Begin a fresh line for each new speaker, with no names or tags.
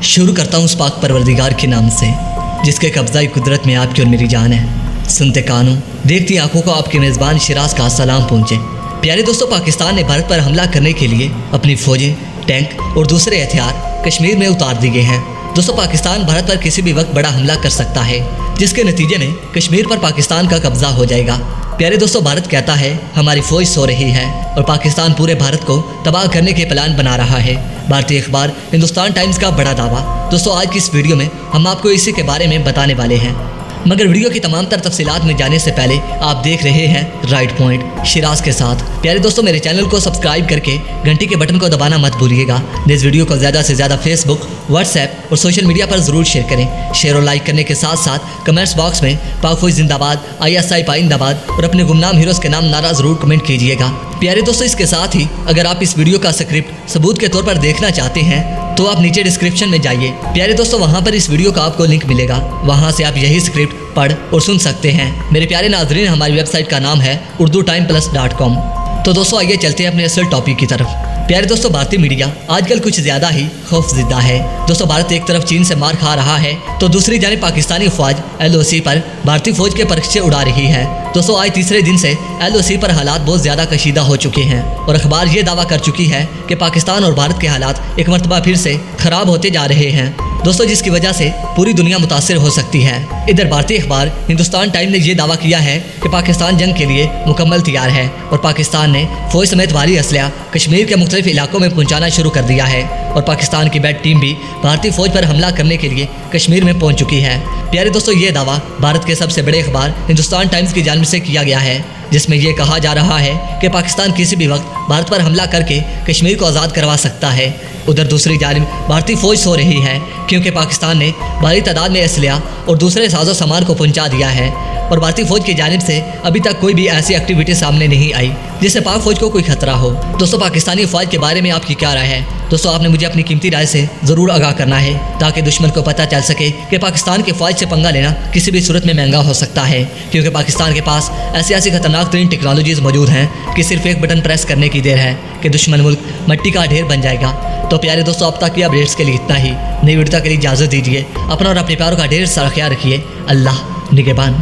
शुरू करता हूँ उस पाक परवरदिगार के नाम से जिसके कब्ज़ाई कुदरत में आपकी और मेरी जान है। सुनते कानों देखती आंखों को आपके मेज़बान शिराज का सलाम पहुँचे। प्यारे दोस्तों, पाकिस्तान ने भारत पर हमला करने के लिए अपनी फौजें, टैंक और दूसरे हथियार कश्मीर में उतार दिए हैं। दोस्तों, पाकिस्तान भारत पर किसी भी वक्त बड़ा हमला कर सकता है जिसके नतीजे में कश्मीर पर पाकिस्तान का कब्जा हो जाएगा। प्यारे दोस्तों, भारत कहता है हमारी फौज सो रही है और पाकिस्तान पूरे भारत को तबाह करने के प्लान बना रहा है। भारतीय अखबार हिंदुस्तान टाइम्स का बड़ा दावा। दोस्तों, आज की इस वीडियो में हम आपको इसी के बारे में बताने वाले हैं, मगर वीडियो की तमाम तर तफसीलात में जाने से पहले आप देख रहे हैं राइट पॉइंट शिराज के साथ। प्यारे दोस्तों, मेरे चैनल को सब्सक्राइब करके घंटी के बटन को दबाना मत भूलिएगा। इस वीडियो को ज़्यादा से ज़्यादा फेसबुक, व्हाट्सएप और सोशल मीडिया पर ज़रूर शेयर करें। शेयर और लाइक करने के साथ साथ कमेंट्स बॉक्स में पाक फौज जिंदाबाद, ISI पाइंदाबाद और अपने गुमनाम हीरोज़ के नाम नारा ज़रूर कमेंट कीजिएगा। प्यारे दोस्तों, इसके साथ ही अगर आप इस वीडियो का स्क्रिप्ट सबूत के तौर पर देखना चाहते हैं तो आप नीचे डिस्क्रिप्शन में जाइए। प्यारे दोस्तों, वहाँ पर इस वीडियो का आपको लिंक मिलेगा, वहाँ से आप यही स्क्रिप्ट पढ़ और सुन सकते हैं। मेरे प्यारे नाजरीन, हमारी वेबसाइट का नाम है urduTimePlus.com। तो दोस्तों, आइए चलते हैं अपने असल टॉपिक की तरफ। प्यारे दोस्तों, भारतीय मीडिया आजकल कुछ ज़्यादा ही खौफज़दा है। दोस्तों, भारत एक तरफ चीन से मार खा रहा है तो दूसरी जानिब पाकिस्तानी फौज LOC पर भारतीय फौज के परीक्षे उड़ा रही है। दोस्तों, आज तीसरे दिन से LOC पर हालात बहुत ज़्यादा कशीदा हो चुके हैं और अखबार ये दावा कर चुकी है कि पाकिस्तान और भारत के हालात एक मरतबा फिर से खराब होते जा रहे हैं। दोस्तों, जिसकी वजह से पूरी दुनिया मुतासिर हो सकती है। इधर भारतीय अखबार हिंदुस्तान टाइम ने यह दावा किया है कि पाकिस्तान जंग के लिए मुकम्मल तैयार है और पाकिस्तान ने फौज समेत भारी असलहा कश्मीर के मुख्तलिफ इलाकों में पहुंचाना शुरू कर दिया है और पाकिस्तान की बैट टीम भी भारतीय फौज पर हमला करने के लिए कश्मीर में पहुंच चुकी है। प्यारे दोस्तों, ये दावा भारत के सबसे बड़े अखबार हिंदुस्तान टाइम्स की जानिब से किया गया है, जिसमें यह कहा जा रहा है कि पाकिस्तान किसी भी वक्त भारत पर हमला करके कश्मीर को आज़ाद करवा सकता है। उधर दूसरी जानिब भारतीय फौज सो रही है क्योंकि पाकिस्तान ने भारी तादाद में असलहा और दूसरे साजो सामान को पहुंचा दिया है और भारतीय फौज की जानिब से अभी तक कोई भी ऐसी एक्टिविटी सामने नहीं आई जिससे पाक फौज को कोई खतरा हो। दोस्तों, पाकिस्तानी फौज के बारे में आपकी क्या राय है? दोस्तों, आपने मुझे अपनी कीमती राय से ज़रूर आगाह करना है ताकि दुश्मन को पता चल सके कि पाकिस्तान के फौज से पंगा लेना किसी भी सूरत में महंगा हो सकता है, क्योंकि पाकिस्तान के पास ऐसी खतरनाक तरीन टेक्नोलॉजीज़ मौजूद हैं कि सिर्फ एक बटन प्रेस करने की देर है कि दुश्मन मुल्क मिट्टी का ढेर बन जाएगा। तो प्यारे दोस्तों, अब तक की अपडेट्स के लिए इतना ही। नई वीडियो के लिए इजाज़त दीजिए। अपना और अपने प्यारों का ढेर सारा ख्याल रखिए। अल्लाह निगहबान।